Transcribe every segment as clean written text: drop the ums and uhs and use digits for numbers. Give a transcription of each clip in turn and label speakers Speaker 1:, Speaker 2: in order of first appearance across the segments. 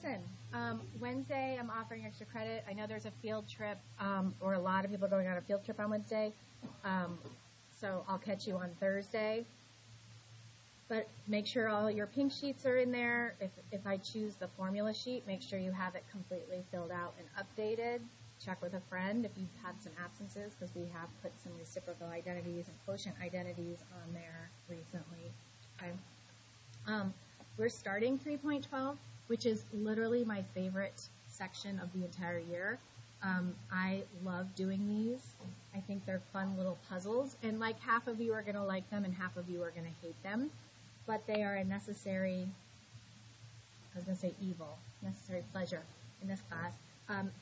Speaker 1: listen, Wednesday I'm offering extra credit. I know there's a field trip, or a lot of people are going on a field trip on Wednesday. So I'll catch you on Thursday. But make sure all your pink sheets are in there. If I choose the formula sheet, make sure you have it completely filled out and updated. Check with a friend if you've had some absences, because we have put some reciprocal identities and quotient identities on there recently. Okay. We're starting 3.12, which is literally my favorite section of the entire year. I love doing these. I think they're fun little puzzles, and like half of you are going to like them and half of you are going to hate them, but they are a necessary, I was going to say evil, necessary pleasure in this class.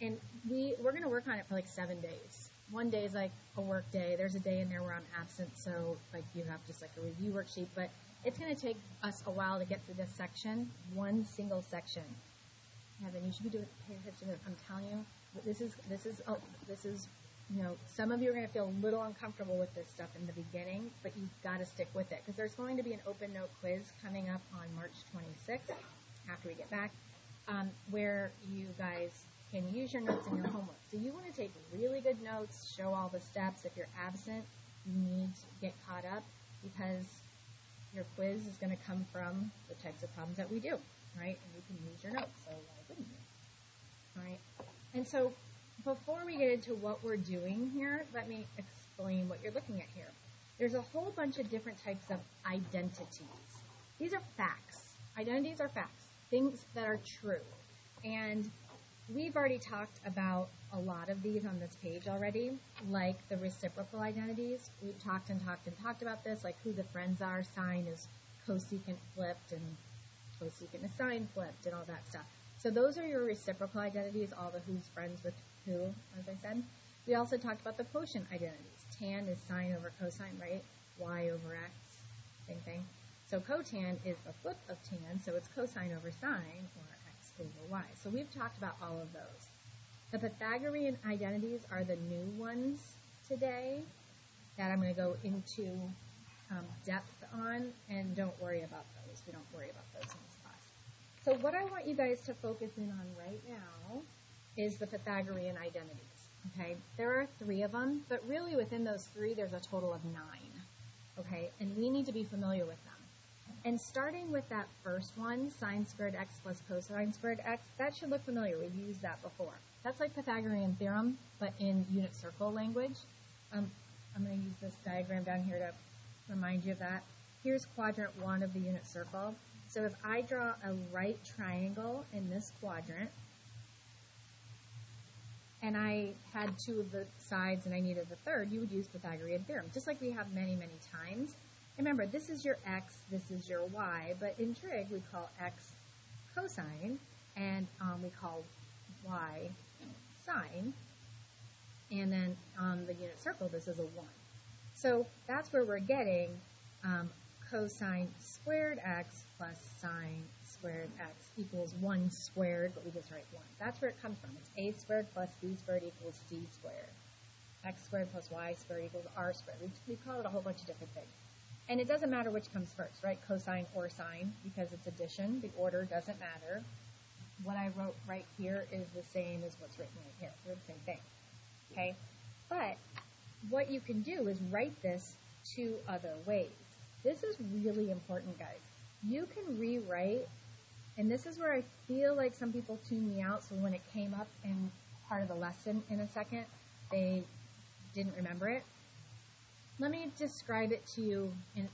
Speaker 1: And we're going to work on it for like 7 days. One day is like a work day. There's a day in there where I'm absent, so like you have just like a review worksheet, but it's going to take us a while to get through this section, one single section. Heaven, you should be doing, pay attention to it. I'm telling you, this is, you know, some of you are going to feel a little uncomfortable with this stuff in the beginning, but you've got to stick with it, because there's going to be an open note quiz coming up on March 26th, after we get back, where you guys can use your notes in your homework. So you want to take really good notes, show all the steps. If you're absent, you need to get caught up, because your quiz is going to come from the types of problems that we do, right? And you can use your notes, so why wouldn't you? All right? And so before we get into what we're doing here, let me explain what you're looking at here. There's a whole bunch of different types of identities. These are facts. Identities are facts, things that are true. And we've already talked about a lot of these on this page already, like the reciprocal identities. We've talked about this, like who the friends are. Sine is cosecant flipped, and cosecant is sine flipped, and all that stuff. So those are your reciprocal identities, all the who's friends with who, as I said. We also talked about the quotient identities. Tan is sine over cosine, right? Y over x, same thing. So cotan is the flip of tan, so it's cosine over sine, or x over y. So we've talked about all of those. The Pythagorean identities are the new ones today that I'm going to go into depth on, and don't worry about those. We don't worry about those in this class. So what I want you guys to focus in on right now is the Pythagorean identities, okay? There are 3 of them, but really within those 3, there's a total of 9, okay? And we need to be familiar with them. And starting with that first one, sine squared x plus cosine squared x, that should look familiar. We've used that before. That's like Pythagorean theorem, but in unit circle language. I'm going to use this diagram down here to remind you of that. Here's quadrant 1 of the unit circle. So if I draw a right triangle in this quadrant, and I had 2 of the sides and I needed the third, you would use Pythagorean theorem, just like we have many, many times. Remember, this is your x, this is your y, but in trig we call x cosine, and we call y sine, and then on the unit circle this is a 1. So that's where we're getting cosine squared x plus sine squared x equals 1 squared, but we just write 1. That's where it comes from. It's a squared plus b squared equals c squared. X squared plus y squared equals r squared. We call it a whole bunch of different things. And it doesn't matter which comes first, right? Cosine or sine, because it's addition. The order doesn't matter. What I wrote right here is the same as what's written right here. They're the same thing, okay? But what you can do is write this 2 other ways. This is really important, guys. You can rewrite, and this is where I feel like some people tuned me out, so when it came up in part of the lesson in a second, they didn't remember it. Let me describe it to you in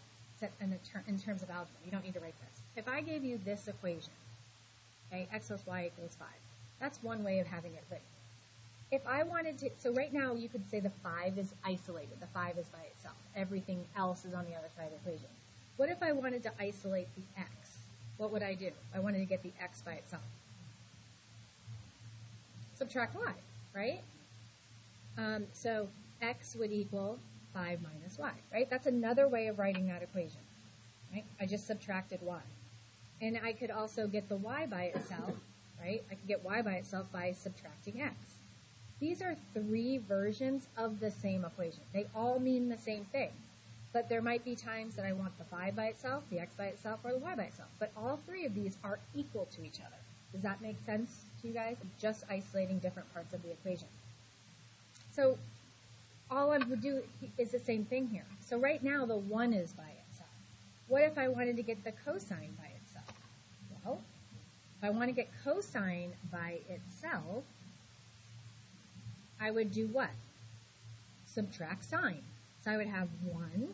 Speaker 1: terms of algebra. You don't need to write this. If I gave you this equation, okay, x plus y equals 5, that's one way of having it written. If I wanted to, so right now you could say the 5 is isolated. The 5 is by itself. Everything else is on the other side of the equation. What if I wanted to isolate the x? What would I do? I wanted to get the x by itself. Subtract y, right? So x would equal 5 minus y, right? That's another way of writing that equation, right? I just subtracted y. And I could also get the y by itself, right? I could get y by itself by subtracting x. These are 3 versions of the same equation. They all mean the same thing. But there might be times that I want the 5 by itself, the x by itself, or the y by itself. But all 3 of these are equal to each other. Does that make sense to you guys? Just isolating different parts of the equation. So all I would do is the same thing here. So right now the 1 is by itself. What if I wanted to get the cosine by itself? Well, if I want to get cosine by itself, I would do what? Subtract sine. So I would have 1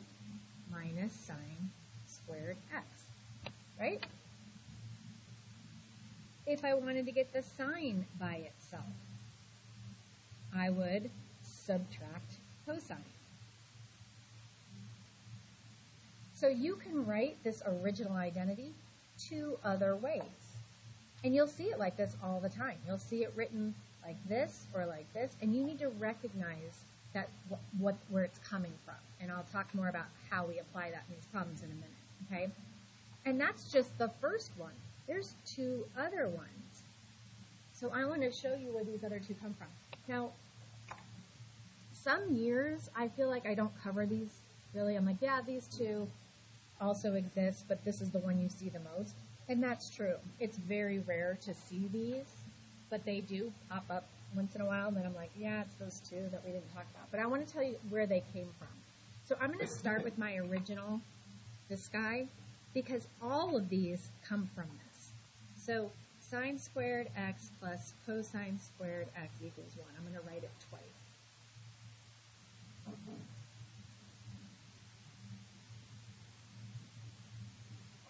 Speaker 1: minus sine squared x, right? If I wanted to get the sine by itself, I would subtract cosine. So you can write this original identity 2 other ways. And you'll see it like this all the time. You'll see it written like this or like this, and you need to recognize that where it's coming from. And I'll talk more about how we apply that in these problems in a minute, okay? And that's just the first one. There's 2 other ones. So I want to show you where these other 2 come from. Now, some years I feel like I don't cover these really. I'm like, yeah, these 2 also exist, but this is the one you see the most. And that's true. It's very rare to see these, but they do pop up once in a while, and then I'm like, yeah, it's those 2 that we didn't talk about. But I want to tell you where they came from. So I'm going to start with my original, this guy, because all of these come from this. So sine squared x plus cosine squared x equals 1. I'm going to write it twice.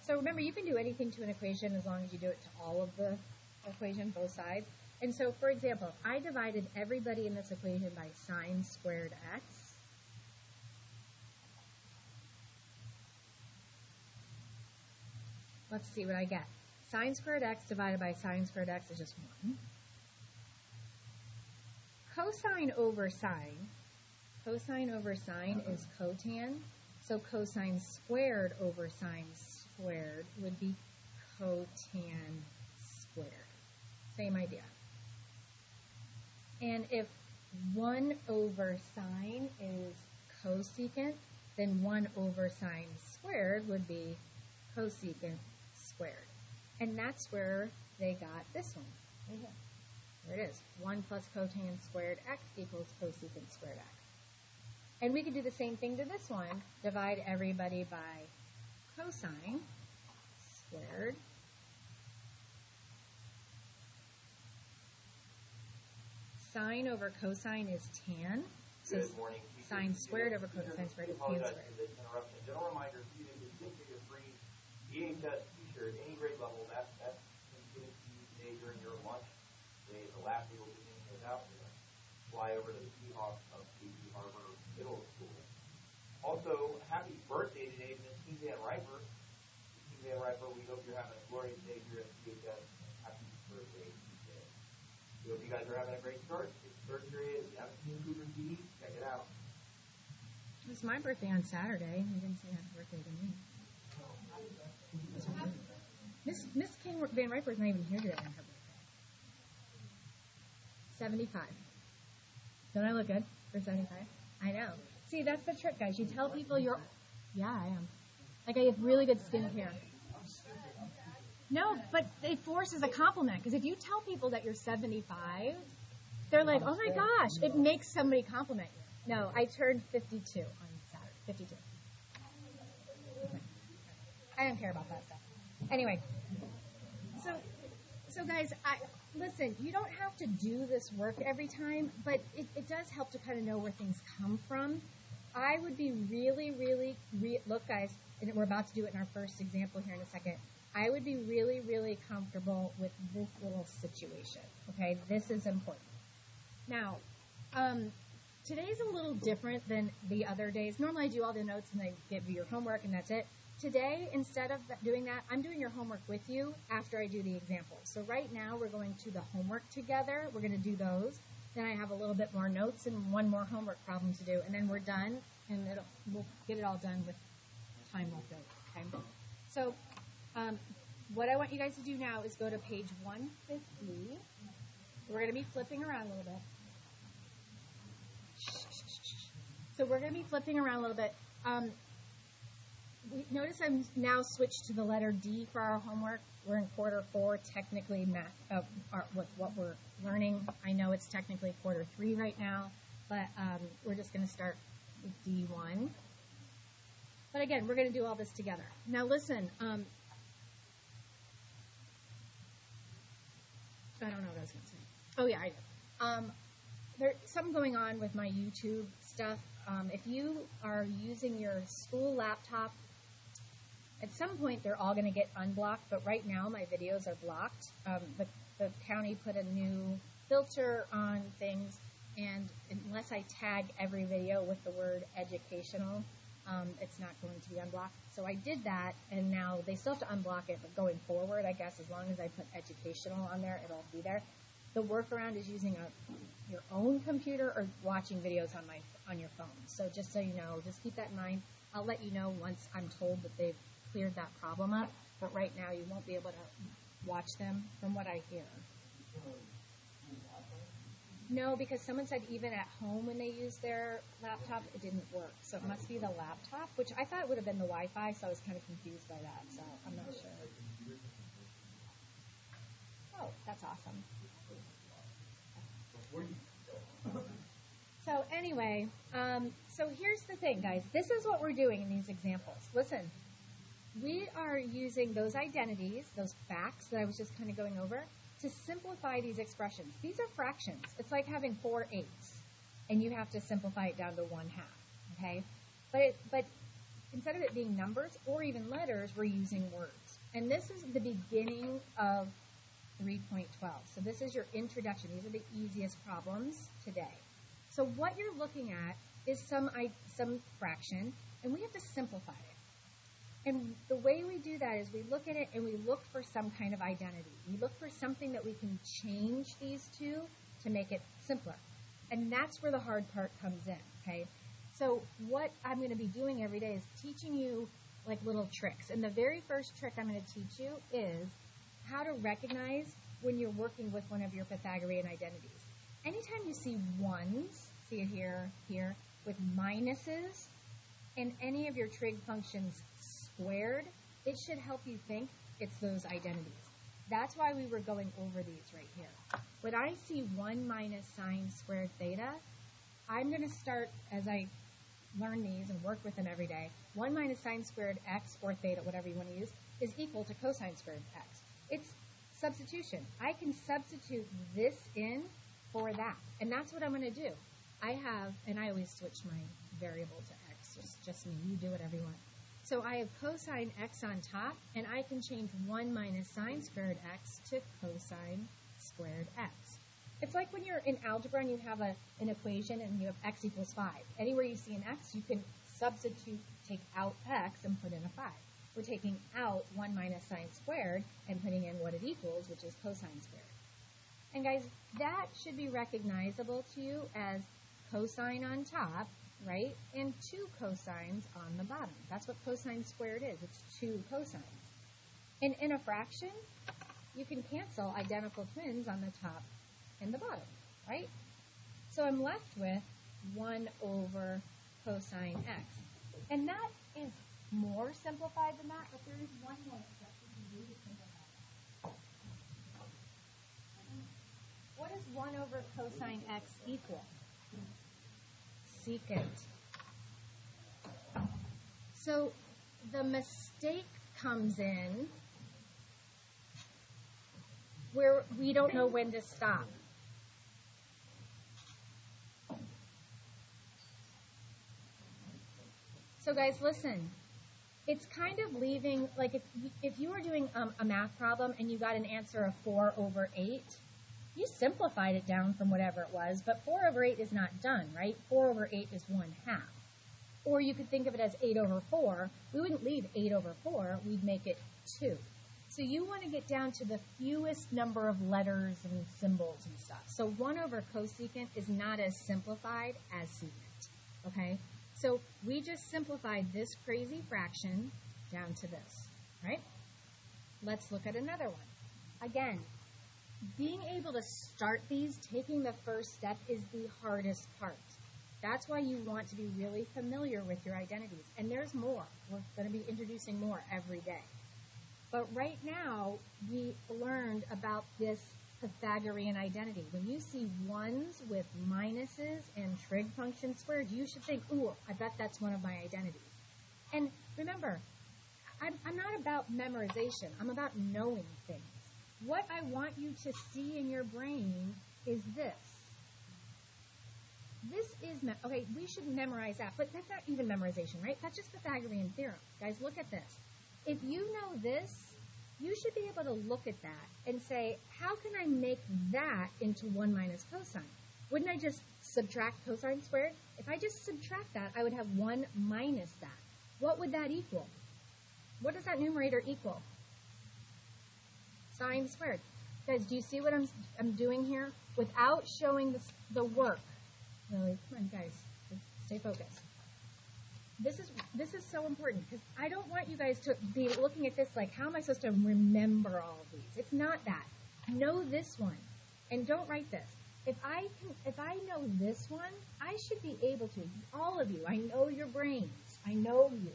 Speaker 1: So remember, you can do anything to an equation as long as you do it to all of the equation, both sides. And so, for example, I divided everybody in this equation by sine squared x. Let's see what I get. Sine squared x divided by sine squared x is just 1. Cosine over sine is cotan. So cosine squared over sine squared would be cotan squared. Same idea. And if 1 over sine is cosecant, then 1 over sine squared would be cosecant squared. And that's where they got this one. Right here. There it is. 1 plus cotan squared x equals cosecant squared x. And we could do the same thing to this one. Divide everybody by cosine squared. Sine over cosine is tan. So sine squared over cosine squared is tan squared.
Speaker 2: General reminder, students, is get your free EHS t-shirt, any grade level. That's given to you today during your lunch. Today is the last day we'll be getting those out. We're going to fly over to the Seahawks of KC Harbor Middle School. Also, happy birthday today, Miss King Van Riper. King Van Riper, we hope you're having a glorious day here at CHS. Happy birthday today. We hope you guys are having a great start. It's third period. If you haven't seen Cougar TV, check it out.
Speaker 1: It was my birthday on Saturday. You didn't say happy birthday to me. Miss King Van Riper is not even here today on her birthday. 75. Don't I look good for 75? I know. See, that's the trick, guys. You tell people you're... Yeah, I am. Like, I have really good skincare. No, but it forces a compliment. Because if you tell people that you're 75, they're like, oh my gosh, it makes somebody compliment you. No, I turned 52 on Saturday. 52. I don't care about that stuff. Anyway, so guys, listen, you don't have to do this work every time, but it does help to kind of know where things come from. I would be really, look guys, and we're about to do it in our first example here in a second. I would be really comfortable with this little situation, okay? This is important. Now, today's a little different than the other days. Normally I do all the notes and I give you your homework and that's it. Today, instead of doing that, I'm doing your homework with you after I do the examples. So right now, we're going to the homework together. We're going to do those. Then I have a little bit more notes and one more homework problem to do. And then we're done, and we'll get it all done with time left over, okay? So what I want you guys to do now is go to page 150. We're going to be flipping around a little bit. So we're going to be flipping around a little bit. Notice I'm now switched to the letter D for our homework. We're in quarter 4, technically math, with what we're learning. I know it's technically quarter 3 right now, but we're just going to start with D1. But again, we're going to do all this together. Now listen, I don't know what I was going to say. Oh yeah, I do. There's something going on with my YouTube stuff. If you are using your school laptop, at some point they're all going to get unblocked, but right now my videos are blocked. The county put a new filter on things, and unless I tag every video with the word educational, it's not going to be unblocked. So I did that, and now they still have to unblock it, but going forward, I guess as long as I put educational on there, it'll be there. The workaround is using your own computer or watching videos on your phone. So just so you know, just keep that in mind. I'll let you know once I'm told that they've cleared that problem up, but right now you won't be able to watch them from what I hear. No, because someone said even at home when they use their laptop, it didn't work. So it must be the laptop, which I thought would have been the Wi-Fi, so I was kind of confused by that. So I'm not sure. Oh, that's awesome. So anyway, so here's the thing, guys. This is what we're doing in these examples. Listen, we are using those identities, those facts that I was just kind of going over, to simplify these expressions. These are fractions. It's like having 4 eighths, and you have to simplify it down to 1/2, okay? But instead of it being numbers or even letters, we're using words. And this is the beginning of 3.12. So this is your introduction. These are the easiest problems today. So what you're looking at is some fraction, and we have to simplify it. And the way we do that is we look at it and we look for some kind of identity. We look for something that we can change these to make it simpler. And that's where the hard part comes in, okay? So what I'm going to be doing every day is teaching you like little tricks. And the very first trick I'm going to teach you is how to recognize when you're working with one of your Pythagorean identities. Anytime you see ones, see it here, with minuses, and any of your trig functions squared, it should help you think it's those identities. That's why we were going over these right here. When I see 1 minus sine squared theta, I'm going to start, as I learn these and work with them every day, 1 minus sine squared x, or theta, whatever you want to use, is equal to cosine squared x. It's substitution. I can substitute this in for that. And that's what I'm going to do. I always switch my variable to x. It's just me. You do whatever you want. So I have cosine x on top, and I can change 1 minus sine squared x to cosine squared x. It's like when you're in algebra and you have an equation and you have x equals 5. Anywhere you see an x, you can substitute, take out x and put in a 5. We're taking out 1 minus sine squared and putting in what it equals, which is cosine squared. And guys, that should be recognizable to you as cosine on top, right? And 2 cosines on the bottom. That's what cosine squared is. It's 2 cosines. And in a fraction, you can cancel identical twins on the top and the bottom, right? So I'm left with 1 over cosine x. And that is more simplified than that, but there is one more step you can do to simplify that. What does 1 over cosine x equal? Secant. So the mistake comes in where we don't know when to stop. So guys, listen. It's kind of leaving, like if you were doing a math problem and you got an answer of 4 over 8, you simplified it down from whatever it was, but 4 over 8 is not done, right? 4 over 8 is 1/2. Or you could think of it as 8 over 4. We wouldn't leave 8 over 4. We'd make it 2. So you want to get down to the fewest number of letters and symbols and stuff. So 1 over cosecant is not as simplified as secant, okay? So we just simplified this crazy fraction down to this, right? Let's look at another one. Again, being able to start these, taking the first step, is the hardest part. That's why you want to be really familiar with your identities. And there's more. We're going to be introducing more every day. But right now, we learned about this Pythagorean identity. When you see ones with minuses and trig function squared, you should think, ooh, I bet that's one of my identities. And remember, I'm not about memorization. I'm about knowing things. What I want you to see in your brain is this. This is, okay, we should memorize that, but that's not even memorization, right? That's just Pythagorean theorem. Guys, look at this. If you know this, you should be able to look at that and say, how can I make that into 1 minus cosine? Wouldn't I just subtract cosine squared? If I just subtract that, I would have 1 minus that. What would that equal? What does that numerator equal? Sine squared. Guys, do you see what I'm doing here? Without showing the work. Really, come on, guys, stay focused. This is so important because I don't want you guys to be looking at this like, how am I supposed to remember all of these? It's not that. Know this one, and don't write this. If I know this one, I should be able to. All of you, I know your brains. I know you.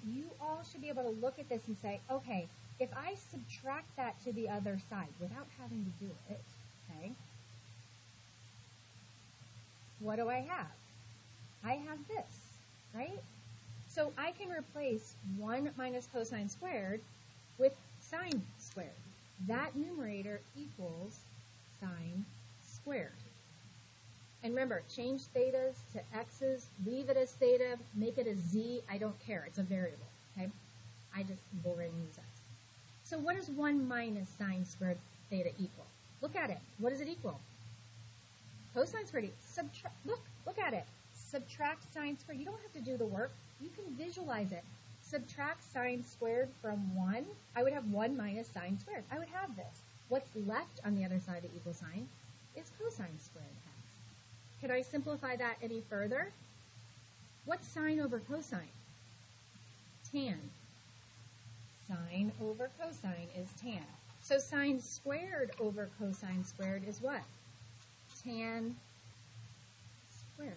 Speaker 1: You all should be able to look at this and say, okay, if I subtract that to the other side without having to do it, okay, what do I have? I have this, right? So I can replace 1 minus cosine squared with sine squared. That numerator equals sine squared. And remember, change thetas to x's, leave it as theta, make it a z, I don't care. It's a variable, okay? I just will use that. So what does 1 minus sine squared theta equal? Look at it. What does it equal? Cosine squared. Look at it. Subtract sine squared. You don't have to do the work. You can visualize it. Subtract sine squared from 1. I would have 1 minus sine squared. I would have this. What's left on the other side of equal sign is cosine squared. Could I simplify that any further? What's sine over cosine? Tan. Sine over cosine is tan. So sine squared over cosine squared is what? Tan squared.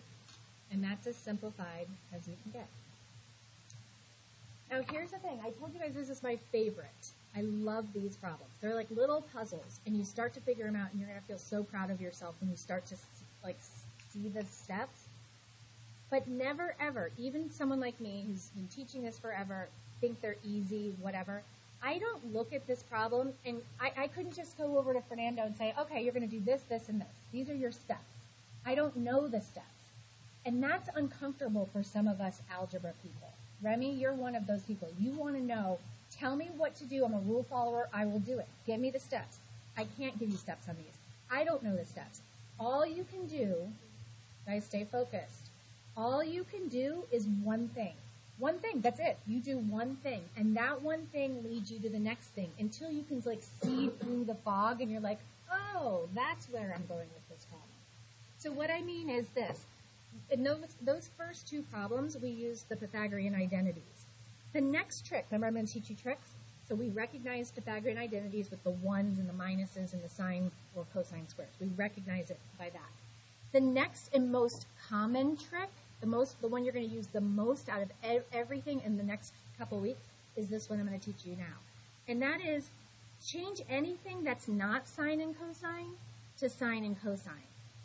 Speaker 1: And that's as simplified as you can get. Now here's the thing. I told you guys this is my favorite. I love these problems. They're like little puzzles, and you start to figure them out, and you're going to feel so proud of yourself when you start to see the steps. But never ever, even someone like me who's been teaching this forever, think they're easy, whatever. I don't look at this problem, and I couldn't just go over to Fernando and say, okay, you're going to do this, this, and this. These are your steps. I don't know the steps. And that's uncomfortable for some of us algebra people. Remy, you're one of those people. You want to know, tell me what to do. I'm a rule follower. I will do it. Give me the steps. I can't give you steps on these. I don't know the steps. All you can do, guys, stay focused. All you can do is one thing. One thing, that's it. You do one thing, and that one thing leads you to the next thing until you can see through the fog, and you're like, oh, that's where I'm going with this problem. So what I mean is this. In those first two problems, we use the Pythagorean identities. The next trick, remember I'm going to teach you tricks? So we recognize Pythagorean identities with the ones and the minuses and the sine or cosine squares. We recognize it by that. The next and most common trick, the one you're going to use the most out of everything in the next couple weeks, is this one I'm going to teach you now. And that is change anything that's not sine and cosine to sine and cosine.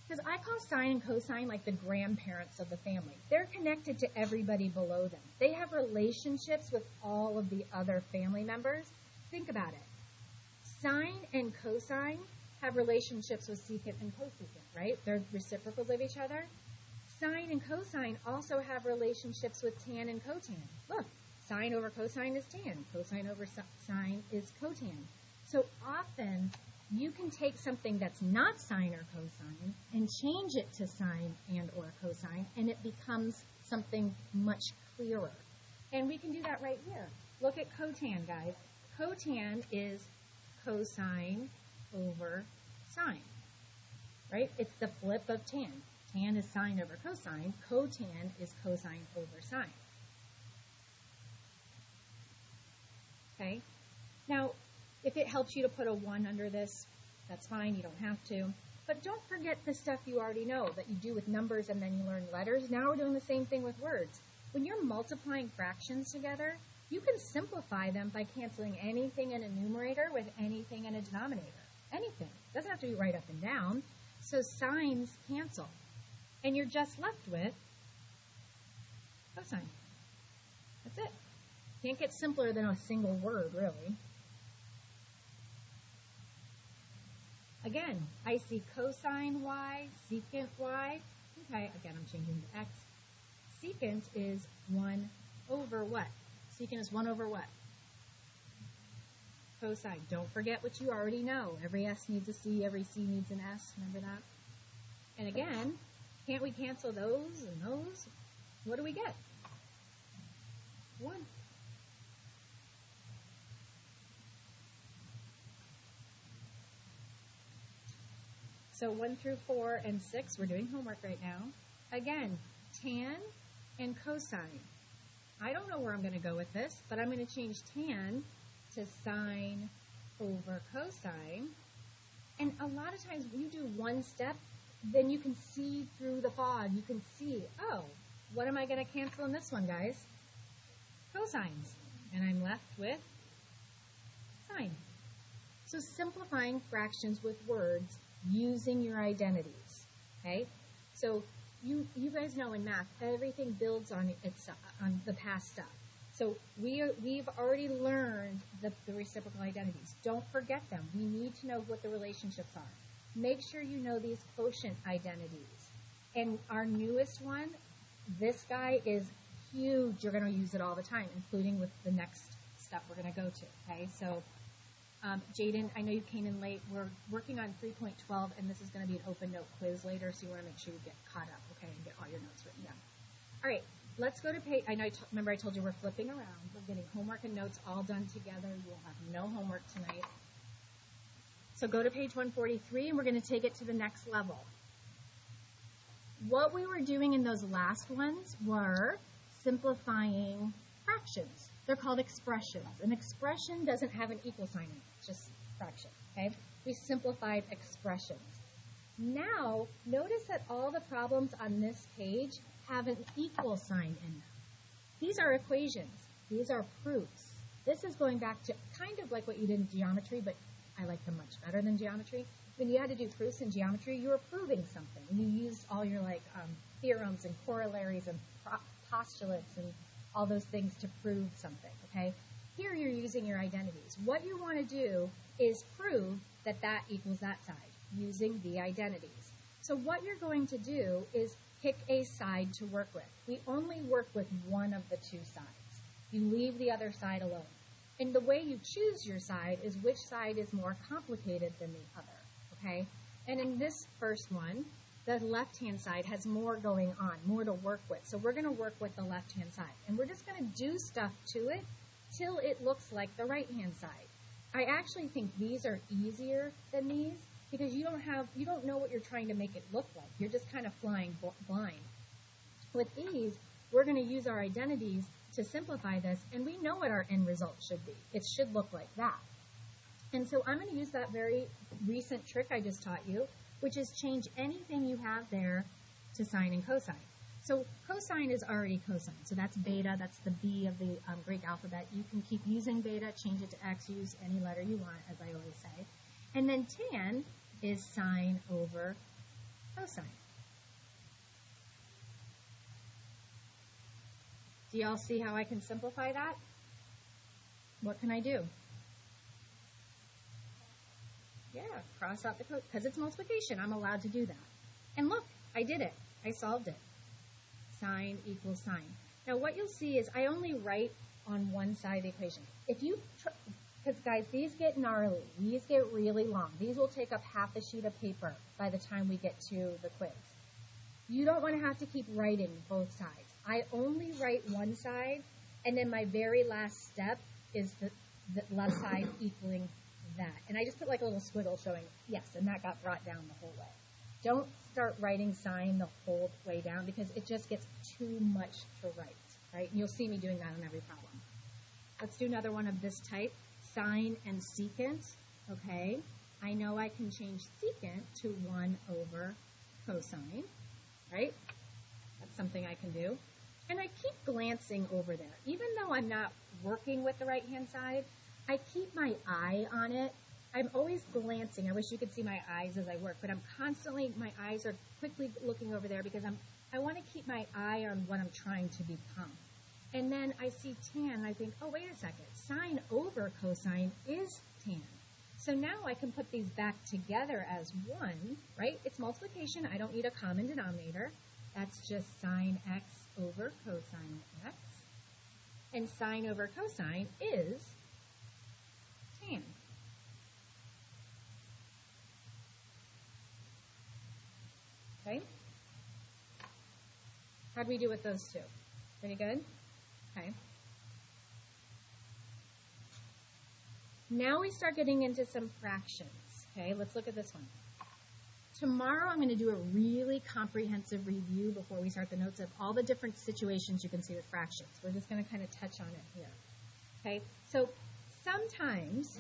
Speaker 1: Because I call sine and cosine like the grandparents of the family. They're connected to everybody below them. They have relationships with all of the other family members. Think about it. Sine and cosine have relationships with secant and cosecant, right? They're reciprocals of each other. Sine and cosine also have relationships with tan and cotan. Look, sine over cosine is tan. Cosine over sine is cotan. So often, you can take something that's not sine or cosine and change it to sine and or cosine, and it becomes something much clearer. And we can do that right here. Look at cotan, guys. Cotan is cosine over sine, right? It's the flip of tan. Tan is sine over cosine. Cotan is cosine over sine. Okay? Now, if it helps you to put a 1 under this, that's fine. You don't have to. But don't forget the stuff you already know that you do with numbers and then you learn letters. Now we're doing the same thing with words. When you're multiplying fractions together, You can simplify them by canceling anything in a numerator with anything in a denominator. Anything. It doesn't have to be right up and down. So sines cancel. And you're just left with cosine. That's it. Can't get simpler than a single word, really. Again, I see cosine y, secant y. Okay, again, I'm changing to x. Secant is 1 over what? Secant is 1 over what? Cosine. Don't forget what you already know. Every S needs a C, every C needs an S. Remember that? And again, can't we cancel those and those? What do we get? 1. So 1 through 4 and 6, we're doing homework right now. Again, tan and cosine. I don't know where I'm going to go with this, but I'm going to change tan to sine over cosine. And a lot of times when you do one step, then you can see through the fog. You can see, oh, what am I going to cancel in this one, guys? Cosines. And I'm left with sine. So simplifying fractions with words using your identities, okay? So you guys know in math, everything builds on the past stuff. So we've already learned the reciprocal identities. Don't forget them. We need to know what the relationships are. Make sure you know these quotient identities. And our newest one, this guy is huge. You're going to use it all the time, including with the next step we're going to go to, okay? So Jaden, I know you came in late. We're working on 3.12, and this is going to be an open note quiz later, so you want to make sure you get caught up, okay, and get all your notes written down. All right, let's go to page. I know. Remember, I told you we're flipping around. We're getting homework and notes all done together. You'll have no homework tonight. So go to page 143, and we're going to take it to the next level. What we were doing in those last ones were simplifying fractions. They're called expressions. An expression doesn't have an equal sign in it. It's just fraction, okay? We simplified expressions. Now, notice that all the problems on this page have an equal sign in them. These are equations. These are proofs. This is going back to kind of like what you did in geometry, but I like them much better than geometry. When you had to do proofs in geometry, you were proving something. You used all your theorems and corollaries and postulates and all those things to prove something, okay? Here you're using your identities. What you want to do is prove that that equals that side using the identities. So what you're going to do is pick a side to work with. We only work with one of the two sides. You leave the other side alone. And the way you choose your side is which side is more complicated than the other, okay? And in this first one, the left-hand side has more going on, more to work with. So we're going to work with the left-hand side. And we're just going to do stuff to it till it looks like the right-hand side. I actually think these are easier than these because you don't know what you're trying to make it look like. You're just kind of flying blind. With these, we're going to use our identities to simplify this, and we know what our end result should be. It should look like that. And so I'm going to use that very recent trick I just taught you, which is change anything you have there to sine and cosine. So cosine is already cosine. So that's beta. That's the B of the Greek alphabet. You can keep using beta, change it to X, use any letter you want, as I always say. And then tan is sine over cosine. Do y'all see how I can simplify that? What can I do? Yeah, cross out the code. Because it's multiplication, I'm allowed to do that. And look, I did it. I solved it. Sine equals sine. Now what you'll see is I only write on one side of the equation. If you, because guys, these get gnarly. These get really long. These will take up half a sheet of paper by the time we get to the quiz. You don't want to have to keep writing both sides. I only write one side, and then my very last step is the left side equaling that. And I just put like a little squiggle showing, yes, and that got brought down the whole way. Don't start writing sine the whole way down because it just gets too much to write, right? And you'll see me doing that on every problem. Let's do another one of this type, sine and secant, okay? I know I can change secant to 1 over cosine, right? That's something I can do. And I keep glancing over there. Even though I'm not working with the right-hand side, I keep my eye on it. I'm always glancing. I wish you could see my eyes as I work, but I'm constantly, my eyes are quickly looking over there because I want to keep my eye on what I'm trying to become. And then I see tan, and I think, oh, wait a second. Sine over cosine is tan. So now I can put these back together as 1, right? It's multiplication. I don't need a common denominator. That's just sine x over cosine x. And sine over cosine is tan. Okay? How'd we do with those two? Pretty good? Okay. Now we start getting into some fractions. Okay, let's look at this one. Tomorrow I'm going to do a really comprehensive review before we start the notes of all the different situations you can see with fractions. We're just going to kind of touch on it here. Okay, so sometimes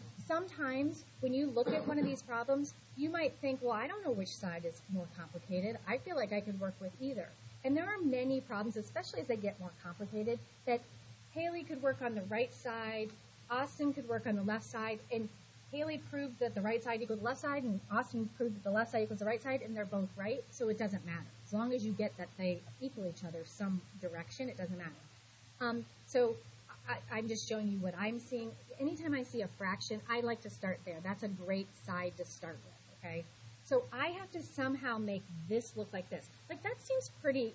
Speaker 1: when you look at one of these problems, you might think, well, I don't know which side is more complicated. I feel like I could work with either. And there are many problems, especially as they get more complicated, that Haley could work on the right side, Austin could work on the left side, and Haley proved that the right side equals the left side, and Austin proved that the left side equals the right side, and they're both right, so it doesn't matter. As long as you get that they equal each other some direction, it doesn't matter. So I'm just showing you what I'm seeing. Anytime I see a fraction, I like to start there. That's a great side to start with, okay? So I have to somehow make this look like this. Like, that seems pretty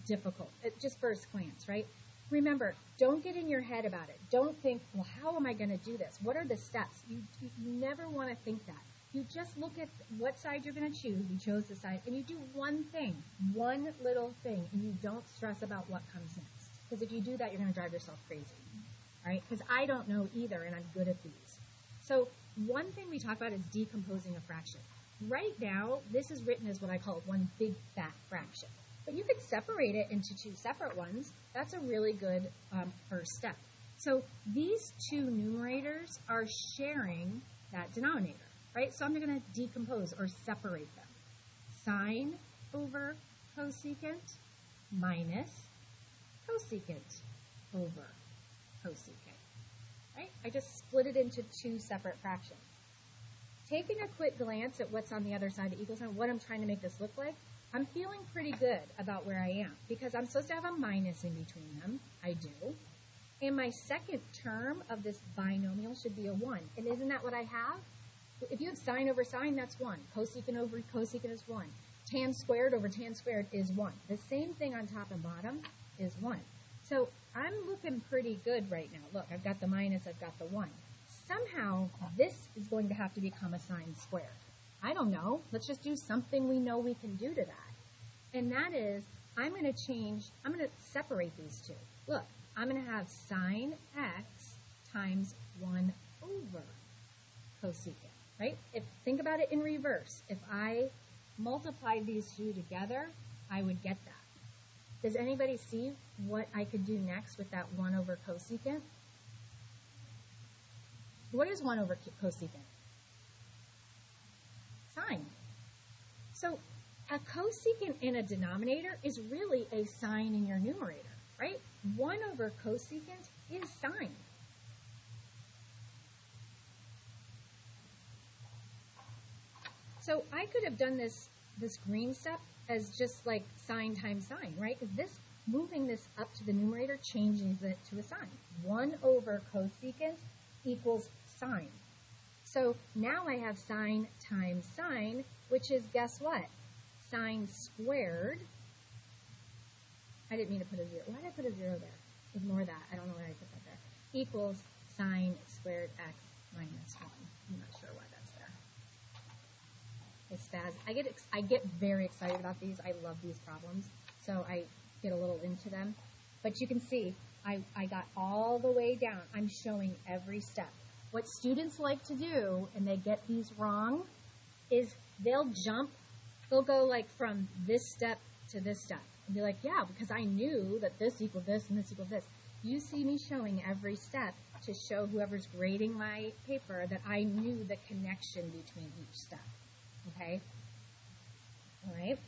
Speaker 1: difficult, just first glance, right? Remember, don't get in your head about it. Don't think, well, how am I going to do this? What are the steps? You never want to think that. You just look at what side you're going to choose. You chose the side, and you do one thing, one little thing, and you don't stress about what comes next. Because if you do that, you're going to drive yourself crazy, right? Because I don't know either, and I'm good at these. So one thing we talk about is decomposing a fraction. Right now, this is written as what I call one big fat fraction. But you could separate it into two separate ones. That's a really good first step. So these two numerators are sharing that denominator, right? So I'm going to decompose or separate them. Sine over cosecant minus cosecant over cosecant, right? I just split it into two separate fractions. Taking a quick glance at what's on the other side of equal sign, what I'm trying to make this look like, I'm feeling pretty good about where I am because I'm supposed to have a minus in between them. I do. And my second term of this binomial should be a 1. And isn't that what I have? If you have sine over sine, that's 1. Cosecant over cosecant is 1. Tan squared over tan squared is 1. The same thing on top and bottom is 1. So I'm looking pretty good right now. Look, I've got the minus, I've got the 1. Somehow, this is going to have to become a sine squared. I don't know. Let's just do something we know we can do to that. And that is, I'm going to separate these two. Look, I'm going to have sine x times 1 over cosecant, right? Think about it in reverse. If I multiplied these two together, I would get that. Does anybody see what I could do next with that 1 over cosecant? What is 1 over cosecant? Sine. So a cosecant in a denominator is really a sine in your numerator, right? 1 over cosecant is sine. So I could have done this green step as just like sine times sine, right? Because moving this up to the numerator changes it to a sine. 1 over cosecant equals sine. So now I have sine times sine, which is, guess what? Sine squared. I didn't mean to put a 0. Why did I put a 0 there? Ignore that. I don't know why I put that there. Equals sine squared x minus 1. I'm not sure why that's there. I get very excited about these. I love these problems. So I get a little into them. But you can see, I got all the way down. I'm showing every step. What students like to do, and they get these wrong, is they'll go like from this step to this step. And be like, yeah, because I knew that this equaled this and this equaled this. You see me showing every step to show whoever's grading my paper that I knew the connection between each step. Okay? All right?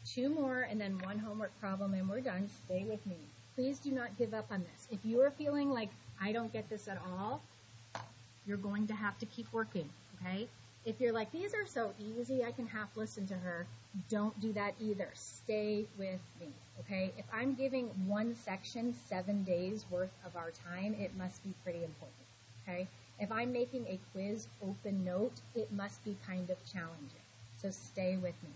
Speaker 1: 2 more and then 1 homework problem and we're done. Stay with me. Please do not give up on this. If you are feeling like I don't get this at all, you're going to have to keep working, okay? If you're like, these are so easy, I can half listen to her, don't do that either. Stay with me, okay? If I'm giving one section 7 days worth of our time, it must be pretty important, okay? If I'm making a quiz open note, it must be kind of challenging. So stay with me.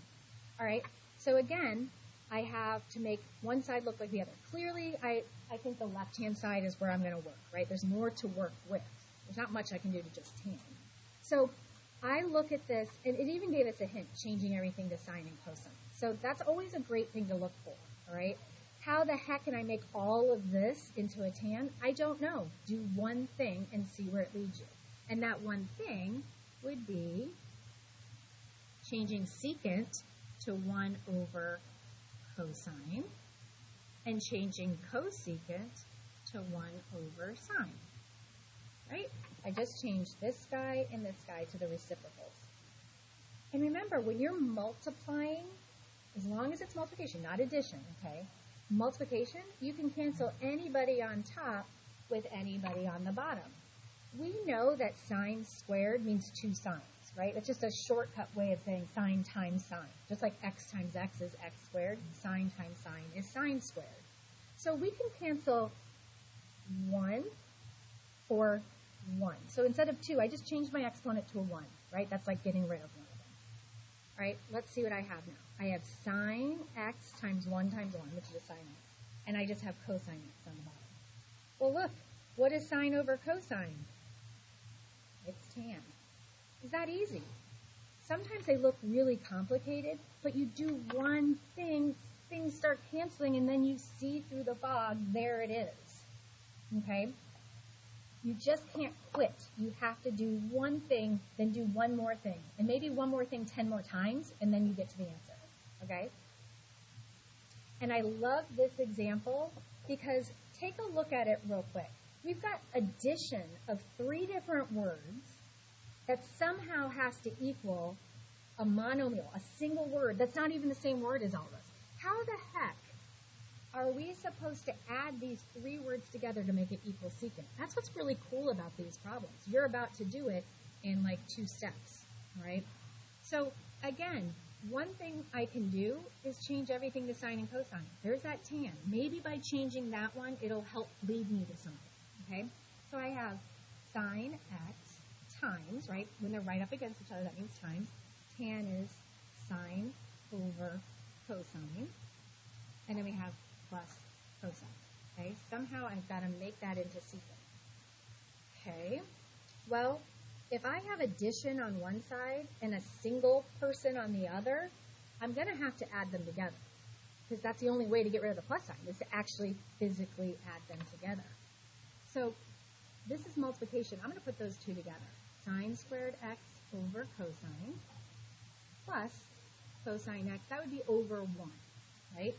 Speaker 1: All right, so again, I have to make one side look like the other. Clearly, I think the left-hand side is where I'm going to work, right? There's more to work with. There's not much I can do to just tan. So I look at this, and it even gave us a hint, changing everything to sine and cosine. So that's always a great thing to look for, all right? How the heck can I make all of this into a tan? I don't know. Do one thing and see where it leads you. And that one thing would be changing secant to 1 over cosine and changing cosecant to 1 over sine, right? I just changed this guy and this guy to the reciprocals. And remember, when you're multiplying, as long as it's multiplication, not addition, okay? Multiplication, you can cancel anybody on top with anybody on the bottom. We know that sine squared means 2 sines, right? It's just a shortcut way of saying sine times sine. Just like x times x is x squared, sine times sine is sine squared. So we can cancel 1 for 1. So instead of 2, I just changed my exponent to a 1, right? That's like getting rid of one of them. All right, let's see what I have now. I have sine x times 1 times 1, which is a sine x. And I just have cosine x on the bottom. Well, look, what is sine over cosine? It's tan. Is that easy? Sometimes they look really complicated, but you do one thing, things start canceling, and then you see through the fog, there it is. Okay? You just can't quit. You have to do one thing, then do one more thing. And maybe one more thing 10 more times, and then you get to the answer. Okay? And I love this example because take a look at it real quick. We've got addition of 3 different words that somehow has to equal a monomial, a single word that's not even the same word as all of us. How the heck are we supposed to add these 3 words together to make it equal secant? That's what's really cool about these problems. You're about to do it in like 2 steps, all right? So again, one thing I can do is change everything to sine and cosine. There's that tan. Maybe by changing that one, it'll help lead me to something, okay? So I have sine x times, right? When they're right up against each other, that means times. Tan is sine over cosine. And then we have plus cosine, okay? Somehow I've got to make that into secant. Okay, well, if I have addition on one side and a single person on the other, I'm going to have to add them together because that's the only way to get rid of the plus sign is to actually physically add them together. So this is multiplication. I'm going to put those 2 together. Sine squared x over cosine plus cosine x. That would be over 1, right?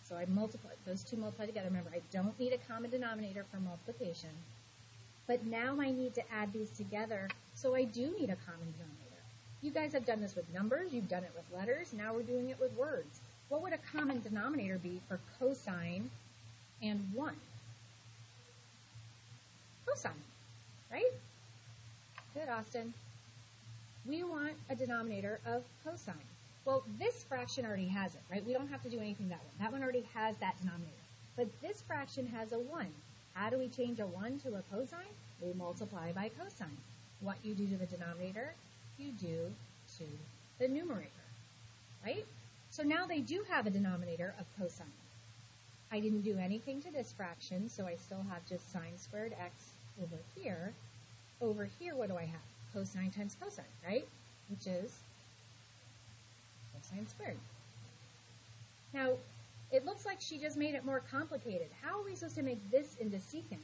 Speaker 1: So I multiply, those 2 multiply together. Remember, I don't need a common denominator for multiplication. But now I need to add these together, so I do need a common denominator. You guys have done this with numbers. You've done it with letters. Now we're doing it with words. What would a common denominator be for cosine and 1? Cosine, right? Good, Austin. We want a denominator of cosine. Well, this fraction already has it, right? We don't have to do anything that one. That one already has that denominator. But this fraction has a 1. How do we change a 1 to a cosine? We multiply by cosine. What you do to the denominator, you do to the numerator, right? So now they do have a denominator of cosine. I didn't do anything to this fraction, so I still have just sine squared x over here. Over here, what do I have? Cosine times cosine, right? Which is cosine squared. Now, it looks like she just made it more complicated. How are we supposed to make this into secant?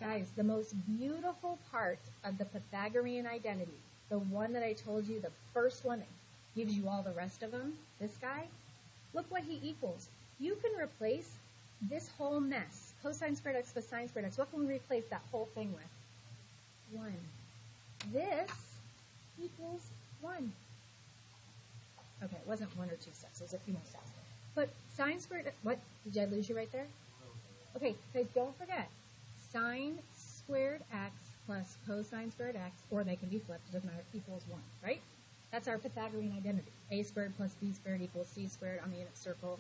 Speaker 1: Guys, the most beautiful part of the Pythagorean identity, the one that I told you, the first one that gives you all the rest of them, this guy, look what he equals. You can replace this whole mess, cosine squared x plus sine squared x. What can we replace that whole thing with? 1. This equals 1. Okay, it wasn't 1 or 2 steps. It was a few more steps. But sine squared, what? Did I lose you right there? Okay, guys, don't forget. Sine squared x plus cosine squared x, or they can be flipped, it doesn't matter, equals 1, right? That's our Pythagorean identity. A squared plus b squared equals c squared on the unit circle.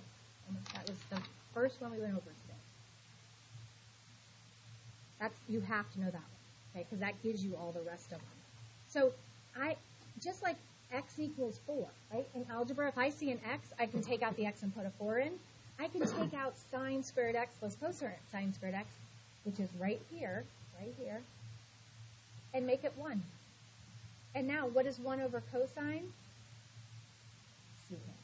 Speaker 1: And that was the first one we went over today. You have to know that one, okay? Because that gives you all the rest of them. So just like x equals 4, right? In algebra, if I see an x, I can take out the x and put a 4 in. I can take out sine squared x plus cosine squared x, which is right here, and make it 1. And now, what is 1 over cosine? Secant.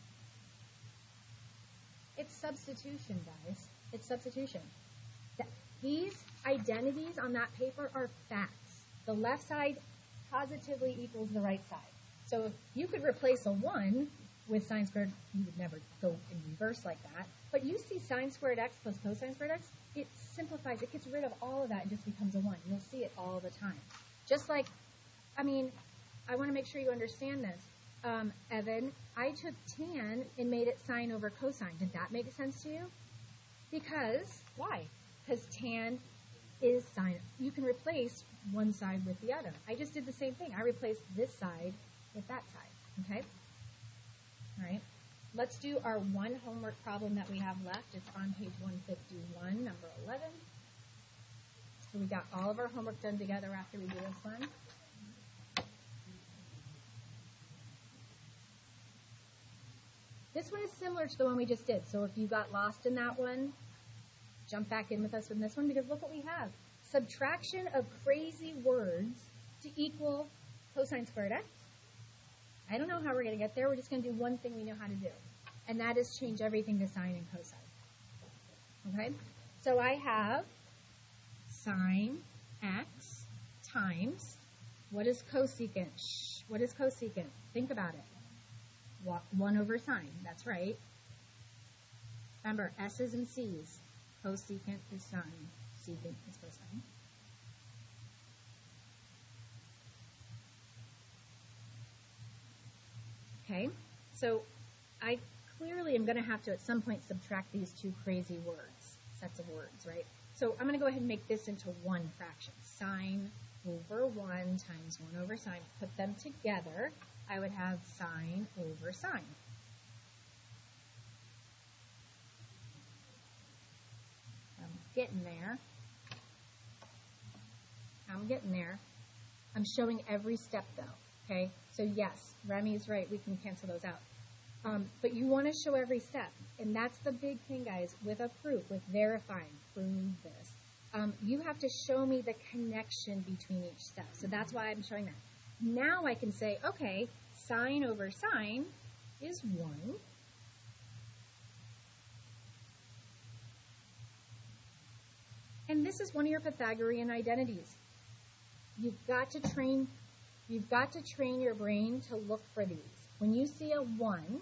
Speaker 1: It's substitution, guys. It's substitution. These identities on that paper are facts. The left side positively equals the right side. So if you could replace a 1 with sine squared, you would never go in reverse like that. But you see sine squared x plus cosine squared x, it simplifies, it gets rid of all of that and just becomes a 1. You'll see it all the time. Just like, I want to make sure you understand this. Evan, I took tan and made it sine over cosine. Did that make sense to you? Because, why? Because tan is sine. You can replace one side with the other. I just did the same thing. I replaced this side with that side, okay? All right. Let's do our one homework problem that we have left. It's on page 151, number 11. So we got all of our homework done together after we do this one. This one is similar to the one we just did. So if you got lost in that one, jump back in with us in this one, because look what we have. Subtraction of crazy words to equal cosine squared x. I don't know how we're going to get there. We're just going to do one thing we know how to do, and that is change everything to sine and cosine. Okay? So I have sine x times, what is cosecant? What is cosecant? Think about it. 1 over sine. That's right. Remember, s's and c's. Cosecant is sine. Secant is cosine. Okay, so I clearly am going to have to at some point subtract these two crazy words, sets of words, right? So I'm going to go ahead and make this into one fraction. Sine over 1 times 1 over sine. Put them together. I would have sine over sine. I'm getting there. I'm showing every step though, okay? So yes, Remy's right, we can cancel those out. But you want to show every step. And that's the big thing, guys, with a proof, with verifying, prove this. You have to show me the connection between each step. So that's why I'm showing that. Now I can say, okay, sine over sine is 1. And this is one of your Pythagorean identities. You've got to train your brain to look for these. When you see a 1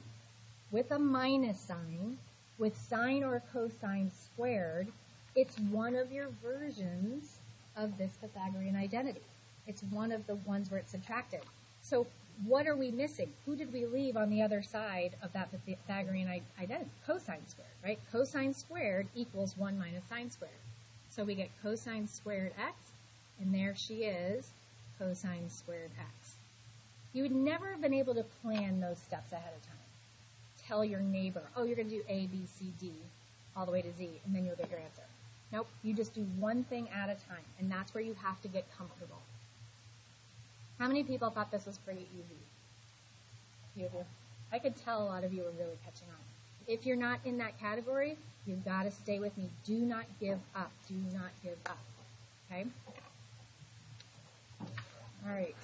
Speaker 1: with a minus sign, with sine or cosine squared, it's one of your versions of this Pythagorean identity. It's one of the ones where it's subtracted. So what are we missing? Who did we leave on the other side of that Pythagorean identity? Cosine squared, right? Cosine squared equals 1 minus sine squared. So we get cosine squared x, and there she is, cosine squared x. You would never have been able to plan those steps ahead of time. Tell your neighbor, oh, you're going to do A, B, C, D, all the way to Z, and then you'll get your answer. Nope, you just do one thing at a time, and that's where you have to get comfortable. How many people thought this was pretty easy? Few of you. I could tell a lot of you were really catching on. If you're not in that category, you've got to stay with me. Do not give up. Do not give up. Okay? All right.